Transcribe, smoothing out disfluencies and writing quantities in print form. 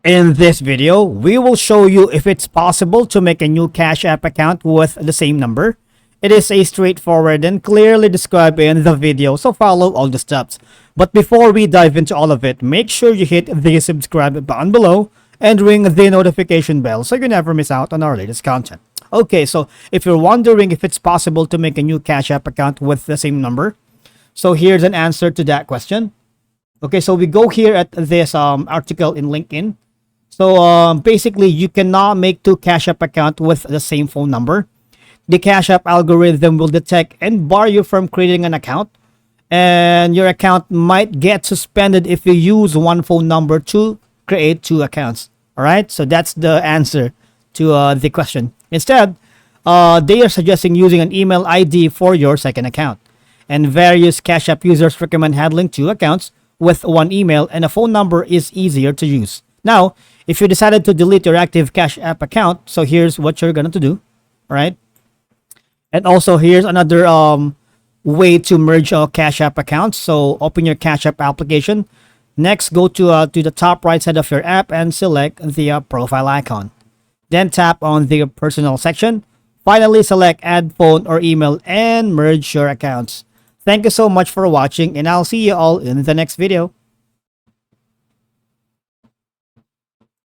In this video, we will show you if it's possible to make a new Cash App account with the same number. It is a straightforward and clearly described in the video, so follow all the steps. But before we dive into all of it, make sure you hit the subscribe button below and ring the notification bell so you never miss out on our latest content. Okay, so if you're wondering if it's possible to make a new Cash App account with the same number, so here's an answer to that question. Okay, so we go here at this article in LinkedIn. So basically, you cannot make two Cash App accounts with the same phone number. The Cash App algorithm will detect and bar you from creating an account, and your account might get suspended if you use one phone number to create two accounts. All right, so that's the answer to the question. Instead, they are suggesting using an email ID for your second account, and various Cash App users recommend handling two accounts with one email, and a phone number is easier to use. Now, if you decided to delete your active Cash App account, so here's what you're going to do, all right? And also, here's another way to merge Cash App accounts. So open your Cash App application. Next, go to the top right side of your app and select the profile icon. Then tap on the personal section. Finally, select add phone or email and merge your accounts. Thank you so much for watching, and I'll see you all in the next video.